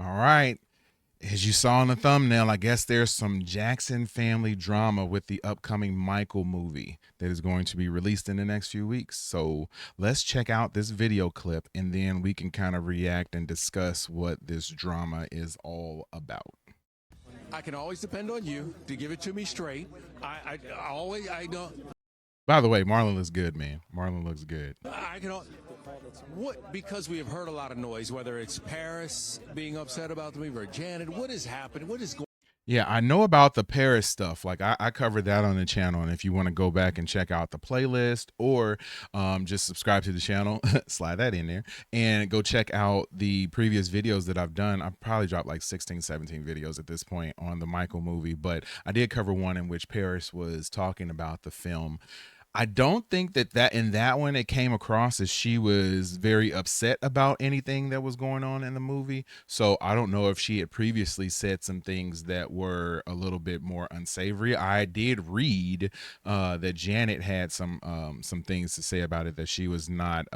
All right. As you saw in the thumbnail, I guess there's some Jackson family drama with the upcoming Michael movie that is going to be released in the next few weeks. So let's check out this video clip and then we can kind of react and discuss what this drama is all about. I can always depend on you to give it to me straight. I don't. By the way, Marlon looks good, man. Marlon looks good. I can. What? Because we have heard a lot of noise, whether it's Paris being upset about the movie or Janet. What has happened? What is going? Yeah, I know about the Paris stuff. Like I covered that on the channel, and if you want to go back and check out the playlist or just subscribe to the channel, slide that in there, and go check out the previous videos that I've done. I've probably dropped like 16, 17 videos at this point on the Michael movie, but I did cover one in which Paris was talking about the film. I don't think that in that one it came across as she was very upset about anything that was going on in the movie. So I don't know if she had previously said some things that were a little bit more unsavory. I did read that Janet had some things to say about it, that she was not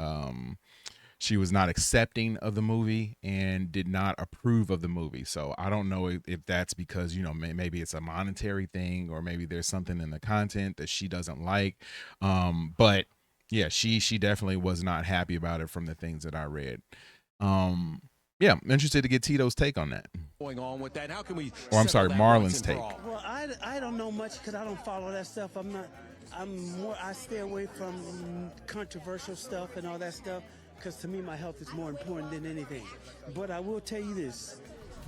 accepting of the movie and did not approve of the movie. So I don't know if that's because, maybe it's a monetary thing, or maybe there's something in the content that she doesn't like. But yeah, she definitely was not happy about it from the things that I read. Yeah, I'm interested to get Tito's take on that. Going on with that? How can we? Or I'm sorry, Marlon's take. Well, I don't know much because I don't follow that stuff. I stay away from controversial stuff and all that stuff, because to me my health is more important than anything. But I will tell you this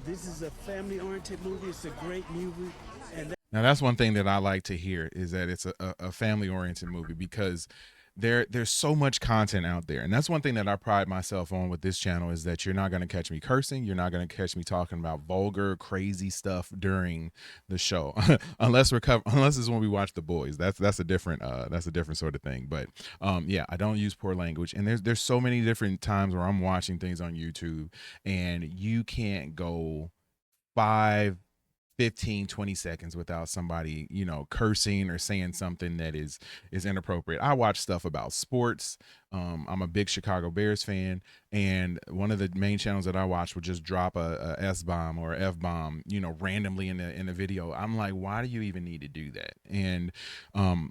is a family-oriented movie. It's a great movie. And now that's one thing that I like to hear, is that it's a family-oriented movie, because there's so much content out there. And that's one thing that I pride myself on with this channel, is that you're not going to catch me cursing. You're not going to catch me talking about vulgar, crazy stuff during the show, unless it's when we watch The Boys. That's a different sort of thing. But yeah, I don't use poor language. And there's so many different times where I'm watching things on YouTube and you can't go 5, 15, 20 seconds without somebody, cursing or saying something that is inappropriate. I watch stuff about sports. I'm a big Chicago Bears fan, and one of the main channels that I watch would just drop a S-bomb or F-bomb, randomly in the video. I'm like, why do you even need to do that? And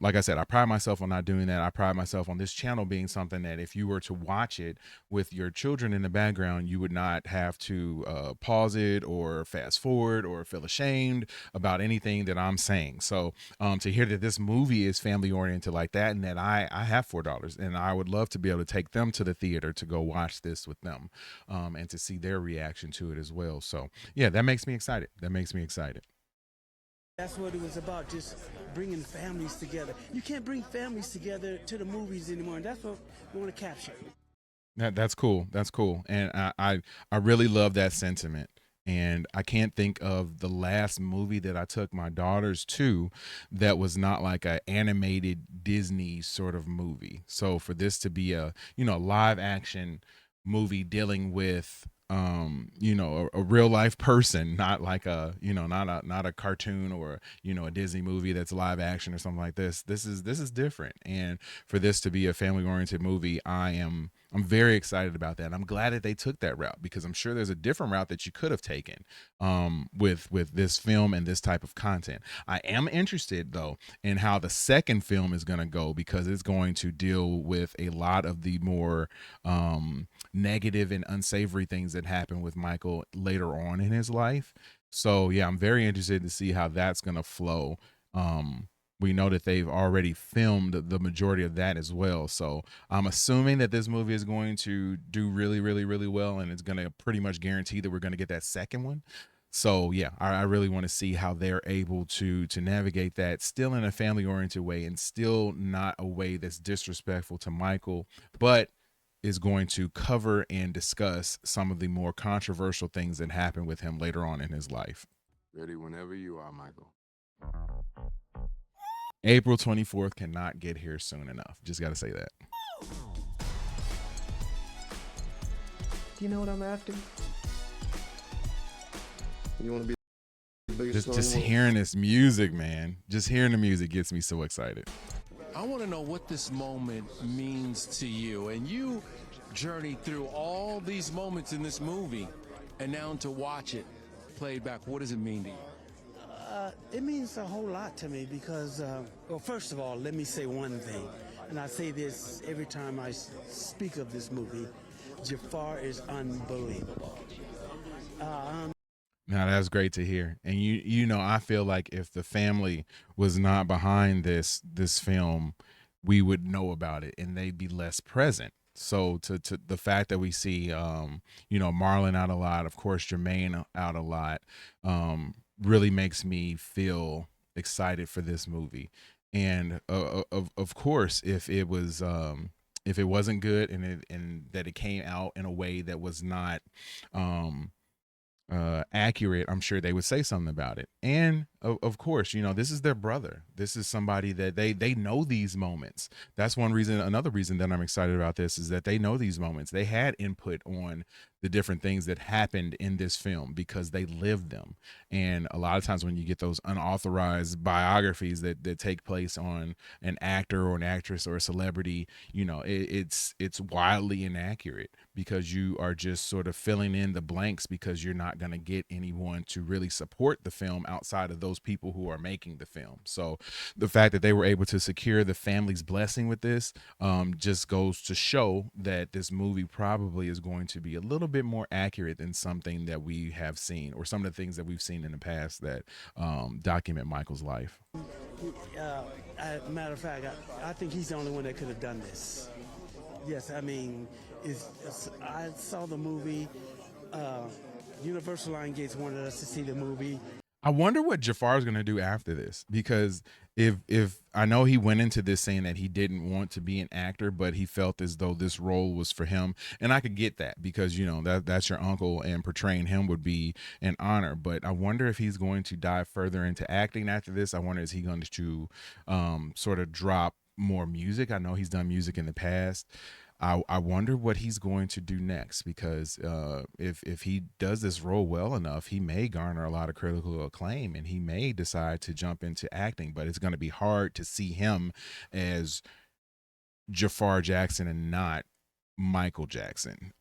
like I said, I pride myself on not doing that. I pride myself on this channel being something that if you were to watch it with your children in the background, you would not have to pause it or fast forward or feel ashamed about anything that I'm saying. So to hear that this movie is family oriented like that, and that I have $4 and I would love to be able to take them to the theater to go watch this with them, and to see their reaction to it as well. So yeah, that makes me excited. that's what it was about, just bringing families together. You can't bring families together to the movies anymore, and that's what we want to capture. That's cool. And I really love that sentiment. And I can't think of the last movie that I took my daughters to that was not like a animated Disney sort of movie. So for this to be a, live action movie dealing with a real life person, not like a, not a cartoon or, a Disney movie that's live action or something like this. This is different. And for this to be a family oriented movie, I'm very excited about that. I'm glad that they took that route, because I'm sure there's a different route that you could have taken with this film and this type of content. I am interested though in how the second film is going to go, because it's going to deal with a lot of the more negative and unsavory things that happen with Michael later on in his life. So yeah, I'm very interested to see how that's going to flow. We know that they've already filmed the majority of that as well. So I'm assuming that this movie is going to do really, really, really well, and it's going to pretty much guarantee that we're going to get that second one. So yeah, I really want to see how they're able to navigate that still in a family oriented way, and still not a way that's disrespectful to Michael, but is going to cover and discuss some of the more controversial things that happen with him later on in his life. Ready whenever you are, Michael. April 24th cannot get here soon enough. Just got to say that. Do you know what I'm after? You want to be the biggest just hearing this music, man. Just hearing the music gets me so excited. I want to know what this moment means to you, and you journeyed through all these moments in this movie. and now to watch it played back, what does it mean to you? It means a whole lot to me because, well, first of all, let me say one thing, and I say this every time I speak of this movie. Jaafar is unbelievable. Now that's great to hear. And you know, I feel like if the family was not behind this film, we would know about it and they'd be less present. So to the fact that we see you know, Marlon out a lot, of course Jermaine out a lot, really makes me feel excited for this movie. And of course, if it wasn't good and that it came out in a way that was not accurate, I'm sure they would say something about it. And of course, you know, this is their brother. This is somebody that they know these moments. That's one reason. Another reason that I'm excited about this is that they know these moments. They had input on the different things that happened in this film because they lived them. And a lot of times when you get those unauthorized biographies that take place on an actor or an actress or a celebrity, you know, it's wildly inaccurate because you are just sort of filling in the blanks because you're not going to get anyone to really support the film outside of those people who are making the film. So the fact that they were able to secure the family's blessing with this just goes to show that this movie probably is going to be a little bit more accurate than something that we have seen or some of the things that we've seen in the past that document Michael's life. Matter of fact, I think he's the only one that could have done this. Yes, I mean, I saw the movie. Universal Lion Gates wanted us to see the movie. I wonder what Jaafar's going to do after this, because if I know he went into this saying that he didn't want to be an actor, but he felt as though this role was for him. And I could get that because, you know, that's your uncle and portraying him would be an honor. But I wonder if he's going to dive further into acting after this. I wonder, is he going to sort of drop more music? I know he's done music in the past. I wonder what he's going to do next, because if he does this role well enough, he may garner a lot of critical acclaim and he may decide to jump into acting, but it's going to be hard to see him as Jaafar Jackson and not Michael Jackson.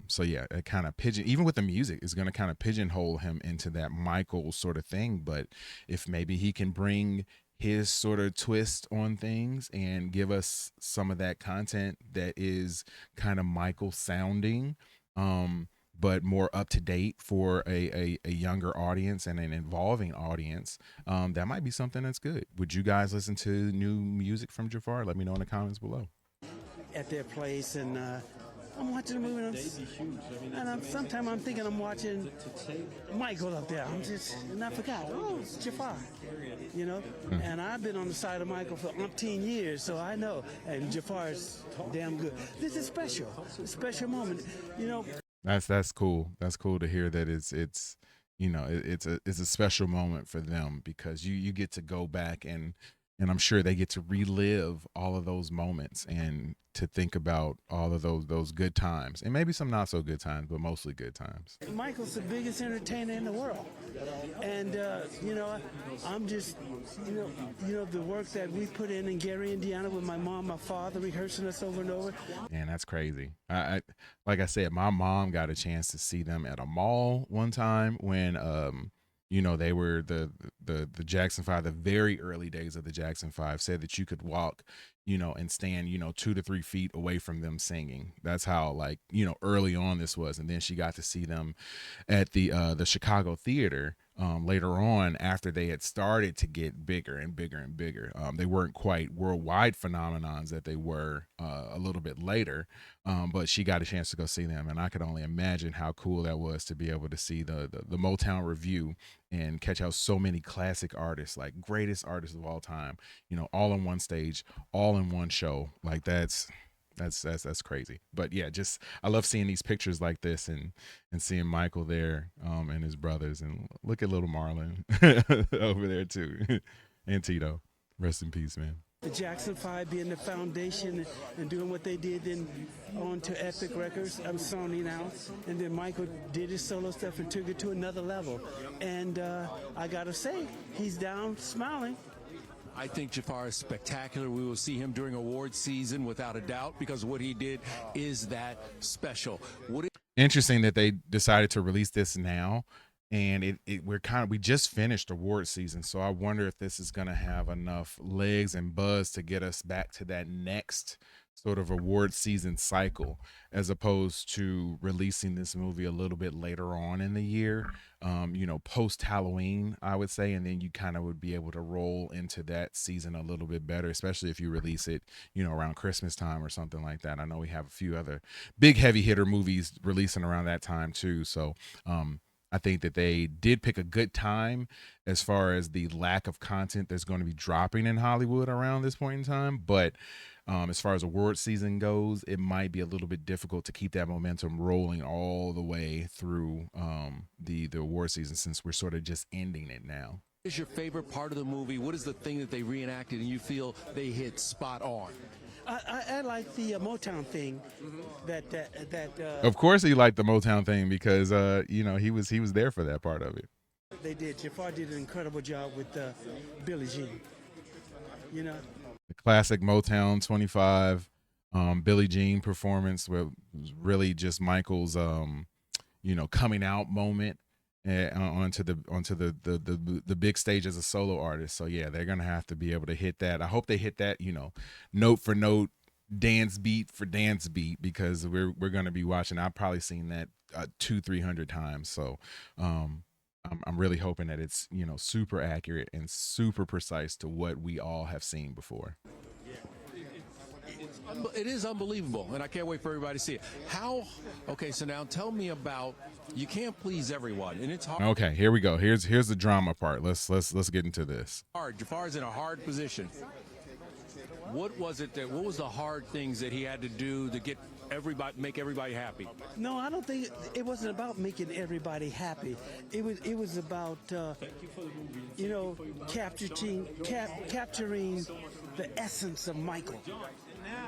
So yeah, it kind of even with the music is going to kind of pigeonhole him into that Michael sort of thing. But if maybe he can bring his sort of twist on things and give us some of that content that is kind of Michael sounding, but more up to date for a younger audience and an evolving audience, that might be something that's good. Would you guys listen to new music from Jaafar? Let me know in the comments below. At their place, and I'm watching the movie, and sometimes I'm thinking I'm watching Michael up there. And I forgot, oh, it's Jaafar, you know. And I've been on the side of Michael for umpteen years, so I know. And Jaafar is damn good. This is special, a special moment, you know. That's cool. That's cool to hear that it's you know, it's a special moment for them, because you get to go back and I'm sure they get to relive all of those moments and to think about all of those good times, and maybe some not so good times, but mostly good times. Michael's the biggest entertainer in the world, and you know, I'm just, you know the work that we put in Gary, Indiana, with my mom, my father, rehearsing us over and over. Man, that's crazy. I like I said, my mom got a chance to see them at a mall one time when you know, they were the Jackson 5, the very early days of the Jackson 5, said that you could walk, you know, and stand, you know, 2 to 3 feet away from them singing. That's how, like, you know, early on this was. And then she got to see them at the Chicago Theater later on, after they had started to get bigger and bigger and bigger. They weren't quite worldwide phenomenons that they were a little bit later, but she got a chance to go see them, and I could only imagine how cool that was to be able to see the Motown Review and catch out so many classic artists, like greatest artists of all time, you know, all on one stage, all in one show. Like that's crazy. But yeah, just I love seeing these pictures like this and seeing Michael there and his brothers, and look at little Marlon over there too. And Tito, rest in peace, man. The Jackson 5 being the foundation and doing what they did, then on to Epic Records, I'm Sony now, and then Michael did his solo stuff and took it to another level. And I gotta say, he's down smiling. I think Jaafar is spectacular. We will see him during award season without a doubt, because what he did is that special. Interesting that they decided to release this now, and we just finished award season, so I wonder if this is going to have enough legs and buzz to get us back to that next sort of award season cycle, as opposed to releasing this movie a little bit later on in the year, post Halloween, I would say, and then you kind of would be able to roll into that season a little bit better, especially if you release it, around Christmas time or something like that. I know we have a few other big heavy hitter movies releasing around that time too. So I think that they did pick a good time as far as the lack of content that's going to be dropping in Hollywood around this point in time. But as far as award season goes, it might be a little bit difficult to keep that momentum rolling all the way through the award season, since we're sort of just ending it now. What is your favorite part of the movie? What is the thing that they reenacted and you feel they hit spot on? I like the Motown thing. Of course, he liked the Motown thing because he was there for that part of it. They did. Jaafar did an incredible job with Billie Jean. The classic Motown 25 Billie Jean performance was really just Michael's coming out moment onto the big stage as a solo artist. So yeah, they're gonna have to be able to hit that. I hope they hit that, note for note, dance beat for dance beat, because we're gonna be watching. I've probably seen that 200-300 times. So I'm really hoping that it's super accurate and super precise to what we all have seen before. It is unbelievable, and I can't wait for everybody to see it. Okay, so now tell me about, you can't please everyone, and it's hard. Okay, here we go. Here's the drama part. Let's get into this. Jafar's in a hard position. What was the hard things that he had to do to make everybody happy? No, I don't think it wasn't about making everybody happy. It was about capturing the essence of Michael.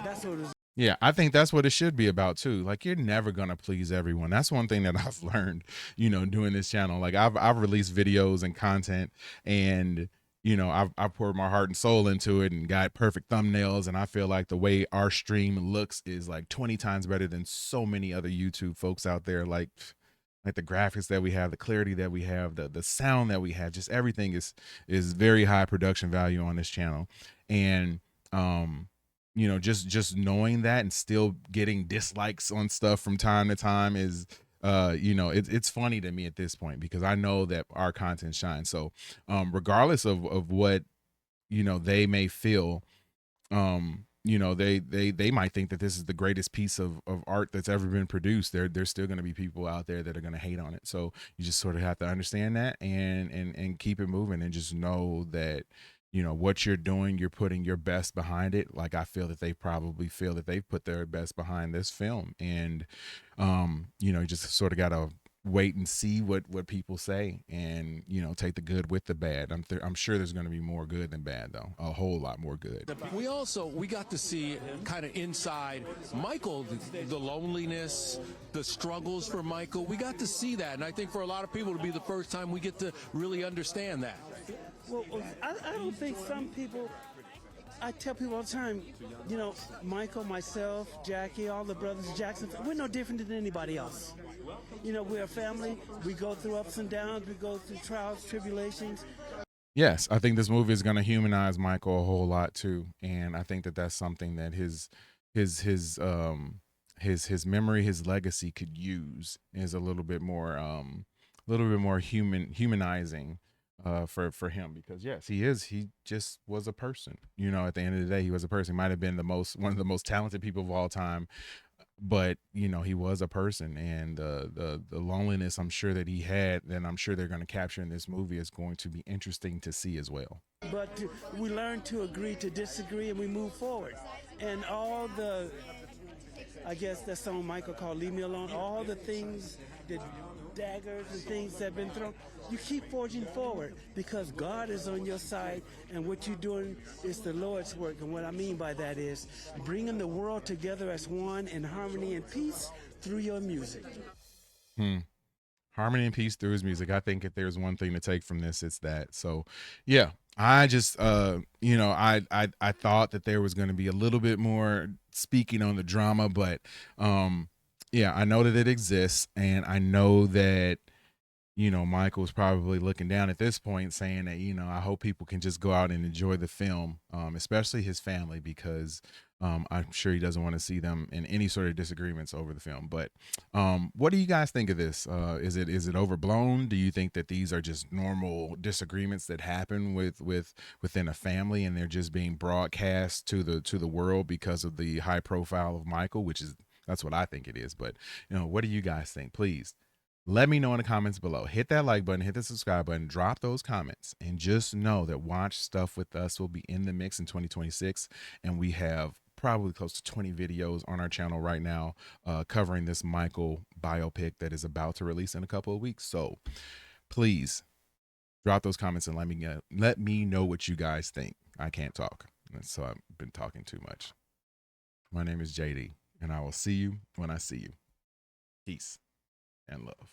That's what it was. Yeah, I think that's what it should be about too. Like, you're never gonna please everyone. That's one thing that I've learned, doing this channel. Like, I've released videos and content, and I've poured my heart and soul into it and got perfect thumbnails, and I feel like the way our stream looks is like 20 times better than so many other YouTube folks out there. Like the graphics that we have, the clarity that we have, the sound that we have, just everything is very high production value on this channel. And just knowing that and still getting dislikes on stuff from time to time is it's funny to me at this point, because I know that our content shines. So regardless of what they may feel, they might think that this is the greatest piece of art that's ever been produced. There's still going to be people out there that are going to hate on it. So you just sort of have to understand that and keep it moving, and just know that what you're doing, you're putting your best behind it. Like, I feel that they probably feel that they've put their best behind this film, and you just sort of got to wait and see what people say, and take the good with the bad. I'm sure there's going to be more good than bad, though, a whole lot more good. We got to see kind of inside Michael, the loneliness, the struggles for Michael. We got to see that, and I think for a lot of people it'll be the first time we get to really understand that. Well, I don't think some people. I tell people all the time, Michael, myself, Jackie, all the brothers Jackson, we're no different than anybody else. We're a family. We go through ups and downs. We go through trials, tribulations. Yes, I think this movie is going to humanize Michael a whole lot too, and I think that that's something that his memory, his legacy could use, is a little bit more humanizing for him, because yes, he just was a person. At the end of the day, he was a person. He might have been one of the most talented people of all time, but he was a person, and the loneliness I'm sure that he had, and I'm sure they're going to capture in this movie, is going to be interesting to see as well. But we learn to agree to disagree, and we move forward. And all the, I guess that song Michael called "Leave Me Alone," all the things, the daggers and things that have been thrown, you keep forging forward, because God is on your side, and what you're doing is the Lord's work. And what I mean by that is bringing the world together as one in harmony and peace through your music. Harmony and peace through his music. I think if there's one thing to take from this, it's that. So yeah, I just I thought that there was going to be a little bit more speaking on the drama, but Yeah, I know that it exists, and I know that Michael's probably looking down at this point, saying that I hope people can just go out and enjoy the film, especially his family, because I'm sure he doesn't want to see them in any sort of disagreements over the film. But what do you guys think of this? Is it overblown? Do you think that these are just normal disagreements that happen within a family, and they're just being broadcast to the world because of the high profile of Michael, which is that's what I think it is. But what do you guys think? Please let me know in the comments below. Hit that like button, hit the subscribe button, drop those comments, and just know that Watch Stuff With Us will be in the mix in 2026. And we have probably close to 20 videos on our channel right now covering this Michael biopic that is about to release in a couple of weeks. So please drop those comments and let me know what you guys think. I can't talk, so I've been talking too much. My name is JD, and I will see you when I see you. Peace and love.